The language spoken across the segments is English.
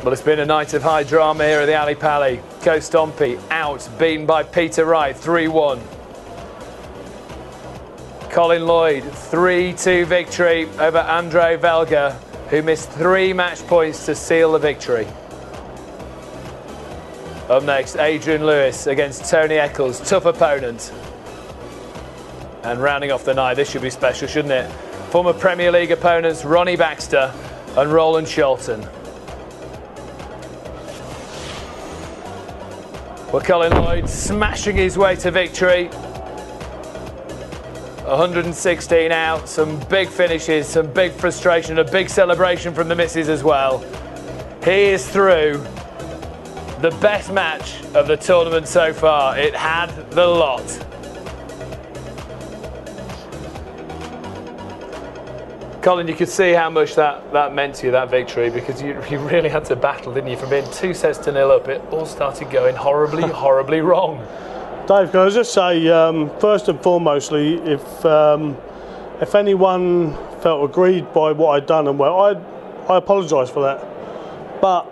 Well, it's been a night of high drama here at the Ali Pali. Ko Stompy out, beaten by Peter Wright, 3-1. Colin Lloyd, 3-2 victory over Andre Velga, who missed 3 match points to seal the victory. Up next, Adrian Lewis against Tony Eccles, tough opponent. And rounding off the night, this should be special, shouldn't it? Former Premier League opponents Ronnie Baxter and Roland Shelton. Well, Colin Lloyd smashing his way to victory. 116 out, some big finishes, some big frustration, a big celebration from the missus as well. He is through the best match of the tournament so far. It had the lot. Colin, you could see how much that meant to you, that victory, because you really had to battle, didn't you? From being 2-0 up, it all started going horribly, horribly wrong. Dave, can I just say, first and foremostly, if anyone felt aggrieved by what I'd done and well, I apologise for that. But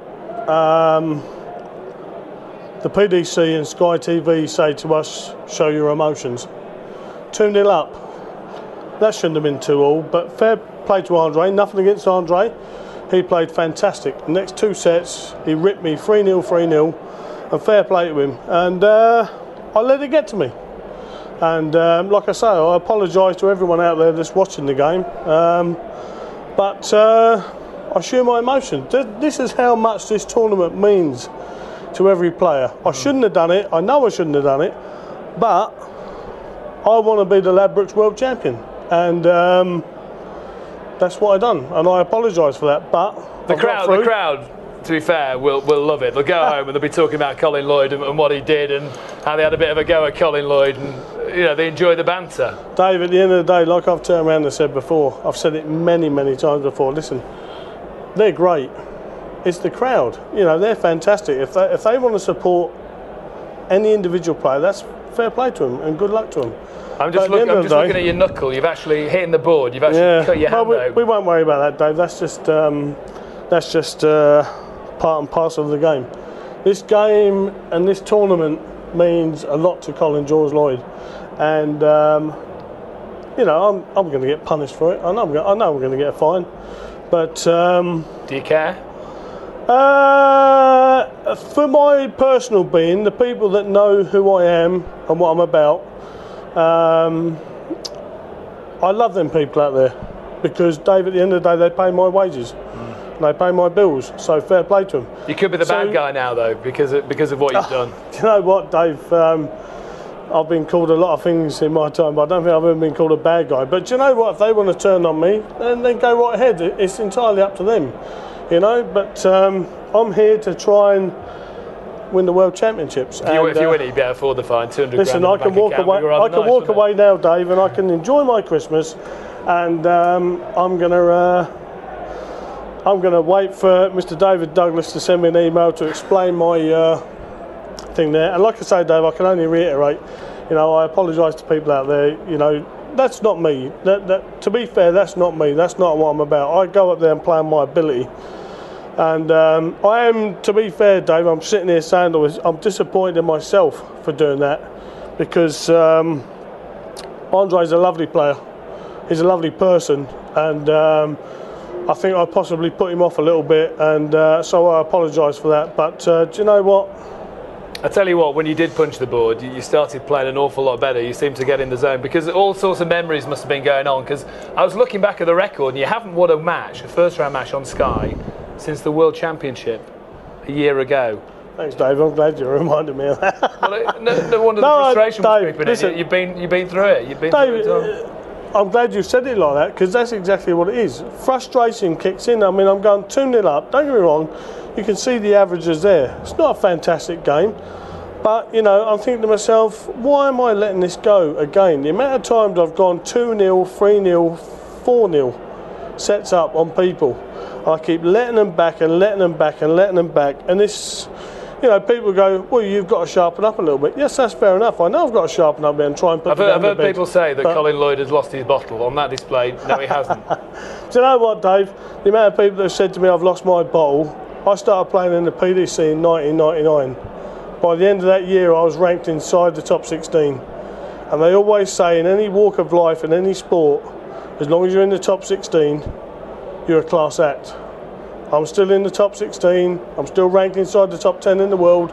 the PDC and Sky TV say to us, show your emotions. 2-0 up. That shouldn't have been 2-2, but fair play to Andre, nothing against Andre. He played fantastic. The next 2 sets, he ripped me 3-0, 3-0, and fair play to him. And I let it get to me. And like I say, I apologise to everyone out there that's watching the game. But I share my emotion. This is how much this tournament means to every player. I shouldn't have done it. I know I shouldn't have done it. But I want to be the Ladbrokes World Champion. And that's what I done, and I apologise for that. But the crowd, to be fair, will love it. They'll go home and they'll be talking about Colin Lloyd and what he did and how they had a bit of a go at Colin Lloyd, and they enjoy the banter. Dave, at the end of the day, like I've turned around and said before, I've said it many times before. Listen, they're great. It's the crowd. They're fantastic. If they want to support any individual player, that's fair play to them and good luck to them. I'm just looking at your knuckle. You've actually hit the board. You've actually cut your hand open. We won't worry about that, Dave. That's just part and parcel of the game. This game and this tournament means a lot to Colin George Lloyd, and I'm going to get punished for it. I know I'm going to get a fine, but do you care? For my personal being, the people that know who I am and what I'm about, I love them people out there, because Dave, at the end of the day, they pay my wages, they pay my bills, so fair play to them. You could be the bad guy now, though, because of what you've done. Do you know what, Dave? I've been called a lot of things in my time, but I don't think I've ever been called a bad guy. But do you know what? If they want to turn on me, then go right ahead. It's entirely up to them, But I'm here to try and win the World Championships. If you win it, you'd be able to afford the fine, 200 listen, grand. I can walk away. I can walk away now, Dave, and I can enjoy my Christmas. And I'm gonna wait for Mr. David Douglas to send me an email to explain my thing there. And like I say, Dave, I can only reiterate. I apologise to people out there. That's not me. To be fair, that's not me. That's not what I'm about. I go up there and play on my ability. And I am, to be fair, Dave, I'm sitting here saying I'm disappointed in myself for doing that, because Andre's a lovely player. He's a lovely person, and I think I possibly put him off a little bit, and so I apologise for that. But do you know what? I tell you what, when you did punch the board, you started playing an awful lot better. You seemed to get in the zone, because all sorts of memories must have been going on. Because I was looking back at the record, and you haven't won a first round match on Sky, since the World Championship a year ago. Thanks, Dave. I'm glad you reminded me of that. Well, no wonder the frustration was creeping in. You've been through it. You've been Dave, through it. I'm glad you said it like that, because that's exactly what it is. Frustration kicks in. I mean, I'm going 2-0 up. Don't get me wrong. You can see the averages there. It's not a fantastic game, but I'm thinking to myself, why am I letting this go again? The amount of times I've gone 2-0, 3-0, 4-0 sets up on people. I keep letting them back and letting them back and letting them back, and this, people go, well, you've got to sharpen up a little bit. Yes, that's fair enough. I know I've got to sharpen up a bit and try and put. I've heard people say that Colin Lloyd has lost his bottle on that display. No, he hasn't. Do you know what, Dave? The amount of people that have said to me I've lost my bottle, I started playing in the PDC in 1999. By the end of that year, I was ranked inside the top 16. And they always say in any walk of life, in any sport, as long as you're in the top 16, you're a class act. I'm still in the top 16, I'm still ranked inside the top 10 in the world.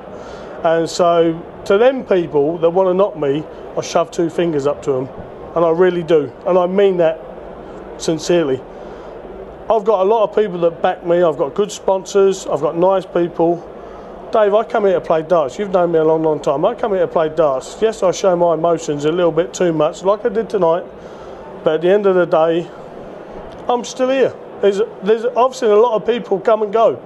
And so, to them people that want to knock me, I shove 2 fingers up to them. And I really do. And I mean that sincerely. I've got a lot of people that back me, I've got good sponsors, I've got nice people. Dave, I come here to play darts. You've known me a long, long time. I come here to play darts. Yes, I show my emotions a little bit too much, like I did tonight. But at the end of the day, I'm still here. I've seen a lot of people come and go,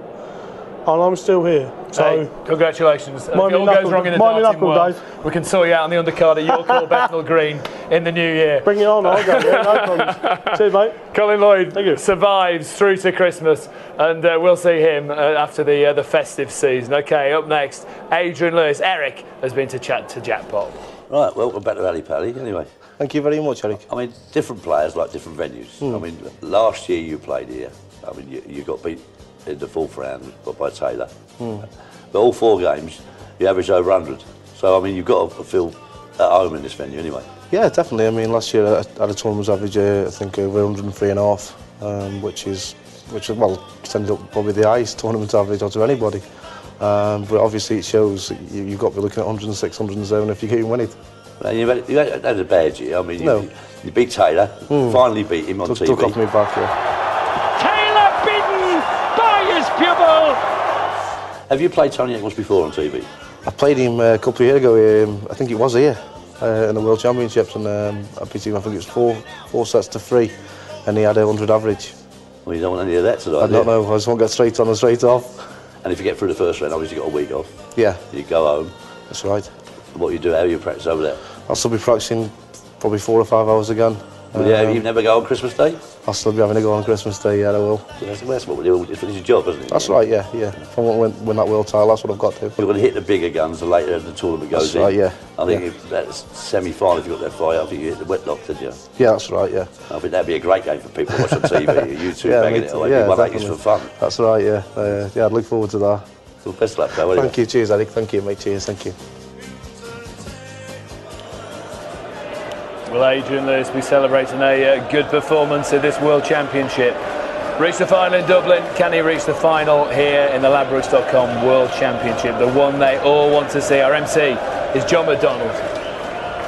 and I'm still here. So, hey, congratulations. If it all goes wrong in the darting world, we can sort you out on the undercard at York Hall, Bethnal Green in the new year. Bring it on, I'll go. Yeah, no problem. Cheers, mate. Colin Lloyd survives through to Christmas, and we'll see him after the festive season. Okay, up next, Adrian Lewis. Eric has been to chat to Jackpot. Right, welcome back to Ali Pally, anyway. Thank you very much, Eric. I mean, different players like different venues. I mean, last year you played here. I mean, you got beat in the 4th round by Taylor. But all 4 games, you averaged over 100. So, I mean, you've got to feel at home in this venue anyway. Yeah, definitely. I mean, last year I had a tournament average, I think, over 103.5, which is, well, ended up probably the highest tournament average out of anybody. But obviously it shows you've got to be looking at 106, 107 if you can win it. And you had a bad year. I mean, you beat Taylor, finally beat him on TV. Took off me back, yeah. Taylor beaten by his pupil. Have you played Tony Eccles before on TV? I played him a couple of years ago. I think it was here in the World Championships, and I beat him. I think it was 4 sets to 3, and he had 100 average. Well, you don't want any of that tonight. I don't know. I just want to get straight on and straight off. And if you get through the 1st round, obviously you got a week off. Yeah. You go home. That's right. What you do? How you practice over there? I'll still be practicing probably 4 or 5 hours again. You never go on Christmas Day? I'll still be having to go on Christmas Day, yeah, I will. That's what we do. It's your job, isn't it? That's right, yeah. If I want to win that world title, that's what I've got to. You're going to hit the bigger guns the later the tournament goes in. That's right, yeah. I think if that's semi-final, if you got that fight, I think you hit the wetlock, didn't you? Yeah, that's right, yeah. I think that'd be a great game for people to watch on TV. You two banging it away. Yeah, one just for fun. That's right, yeah. Yeah, I'd look forward to that. Well, best luck, though. Thank you, cheers, Eric. Thank you, mate. Cheers, thank you. Well, Adrian Lewis, we celebrating a good performance at this World Championship. Reached the final in Dublin. Can he reach the final here in the Ladbrokes.com World Championship? The one they all want to see. Our MC is John McDonald.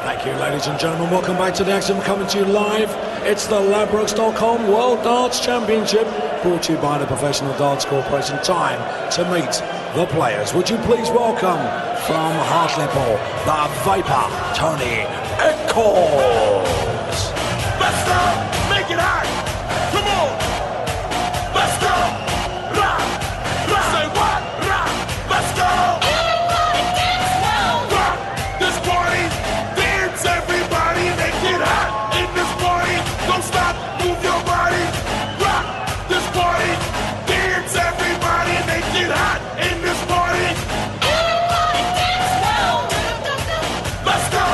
Thank you, ladies and gentlemen. Welcome back to the action, coming to you live. It's the Ladbrokes.com World Darts Championship, brought to you by the Professional Darts Corporation. Time to meet the players. Would you please welcome from Hartlepool, the Viper, Tony Eccles. Let's go! Make it hot! Come on! Let's go! Rock! Rock! Say what? Rock! Let's go! Everybody dance now! Rock! This party! Dance everybody! Make it hot! In this party! Don't stop! Move your body! Rock! This party! Dance everybody! Make it hot! In this party! Everybody dance now! Let's go!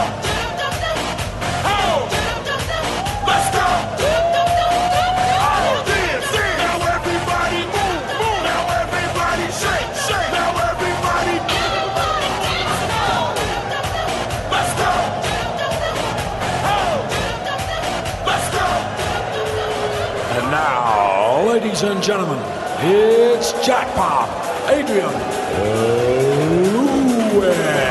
Ladies and gentlemen, it's Jackpot Adrian Lewis.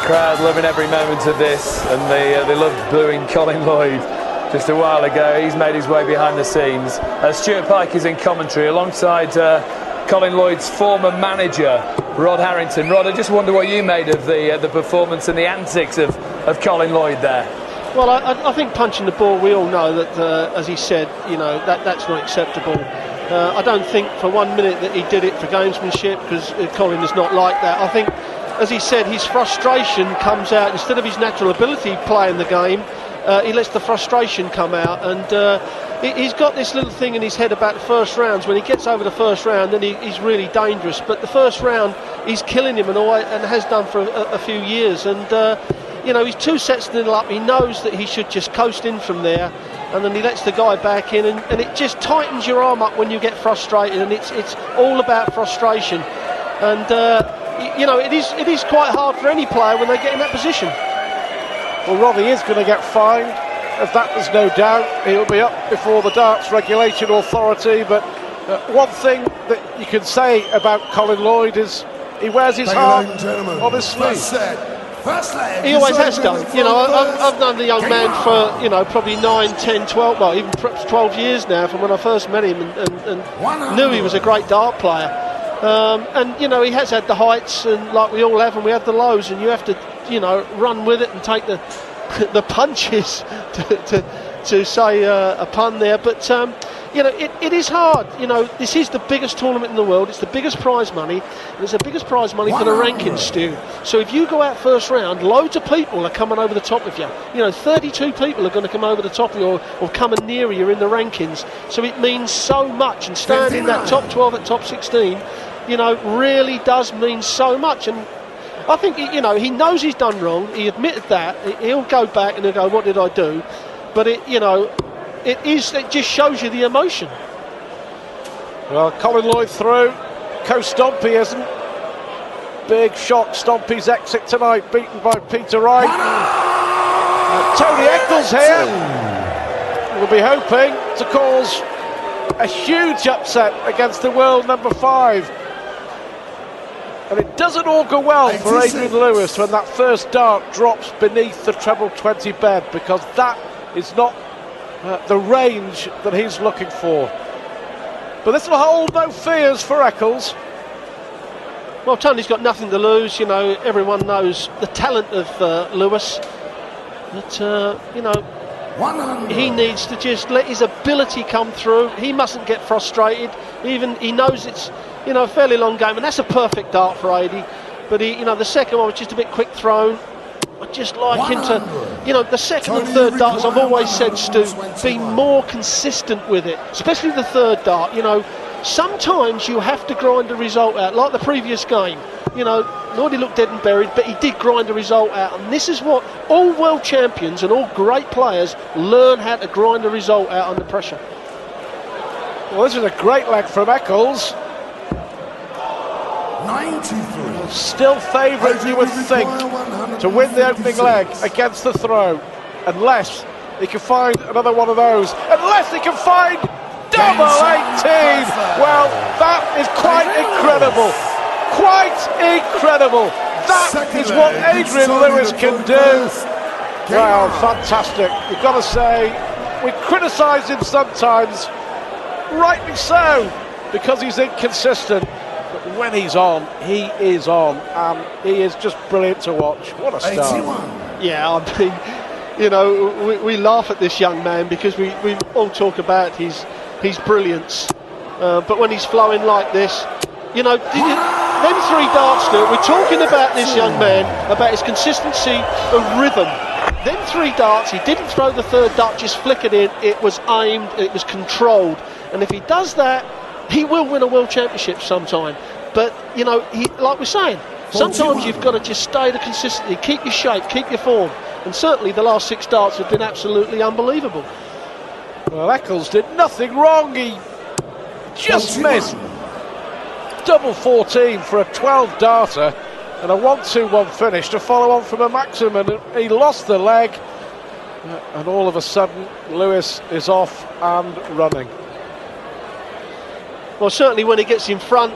Crowd loving every moment of this, and they loved booing Colin Lloyd just a while ago. He's made his way behind the scenes. Stuart Pike is in commentary alongside Colin Lloyd's former manager, Rod Harrington. Rod, I just wonder what you made of the performance and the antics of Colin Lloyd there. Well, I think punching the ball, we all know that, as he said, you know, that's not acceptable. I don't think for 1 minute that he did it for gamesmanship, because Colin is not like that. I think, as he said, his frustration comes out. Instead of his natural ability playing the game, he lets the frustration come out, and he's got this little thing in his head about the first rounds. When he gets over the first round, then he's really dangerous. But the first round, he's killing him, and has done for a few years. And you know, he's 2 sets nil up. He knows that he should just coast in from there, and then he lets the guy back in, and it just tightens your arm up when you get frustrated. And it's all about frustration. And you know, it is quite hard for any player when they get in that position. Well, Robbie is going to get fined, of that there's no doubt. He'll be up before the Darts Regulation Authority, but one thing that you can say about Colin Lloyd is he wears his heart on his sleeve. He always has done. You know, I've known the young man for, you know, probably 9, 10, 12, well, even perhaps 12 years now, from when I first met him, and knew he was a great dart player. And, you know, he has had the heights, and like we all have, and we have the lows, and you have to, you know, run with it and take the punches, to say a pun there. But, you know, it is hard. You know, this is the biggest tournament in the world. It's the biggest prize money, and it's the biggest prize money for the rankings, Stu. So if you go out first round, loads of people are coming over the top of you. You know, 32 people are going to come over the top of you, or coming nearer you in the rankings. So it means so much, and staying in that top 12 at top 16, you know, really does mean so much. And I think, you know, he knows he's done wrong. He admitted that. He'll go back and he'll go, what did I do? But it, you know, it just shows you the emotion. Well, Colin Lloyd through. Coast Stompy isn't. Big shock, Stompy's exit tonight, beaten by Peter Wright. Tony Eccles here. We'll be hoping to cause a huge upset against the world number 5. And it doesn't augur well for Adrian Lewis when that first dart drops beneath the treble 20 bed, because that is not the range that he's looking for. But this will hold no fears for Eccles. Well, Tony's got nothing to lose. You know, everyone knows the talent of Lewis. But, you know, he needs to just let his ability come through. He mustn't get frustrated. Even he knows it's, you know, a fairly long game, and that's a perfect dart for Adi. But he, you know, the second one was just a bit quick thrown. I just like him to, you know, the second and third darts, I've always said, Stu, be more consistent with it, especially the third dart. You know, sometimes you have to grind a result out, like the previous game. You know, Nordy looked dead and buried, but he did grind a result out, and this is what all world champions and all great players learn, how to grind a result out under pressure. Well, this is a great leg from Eccles. 93. Still favourite, you would think, to win the opening leg against the throw, unless he can find another one of those, unless he can find double 18. Well, that is quite incredible. Quite incredible. That is what Adrian Lewis can do. Wow, fantastic. You've got to say, we criticise him sometimes, rightly so, because he's inconsistent. But when he's on, he is on, and he is just brilliant to watch. What a star. 81. Yeah, I mean, you know, we laugh at this young man because we all talk about his brilliance. But when he's flowing like this, you know, them 3 darts, Stuart, we're talking about this young man, about his consistency of rhythm. Them 3 darts, he didn't throw the third dart, just flickered in. It was aimed, it was controlled. And if he does that, he will win a world championship sometime. But, you know, like we're saying, sometimes you've got to just stay the consistency, keep your shape, keep your form. And certainly the last 6 darts have been absolutely unbelievable. Well, Eccles did nothing wrong. He just missed. Double 14 for a 12 darter and a 1-2-1 finish to follow on from a maximum. He lost the leg, and all of a sudden Lewis is off and running. Well, certainly when he gets in front,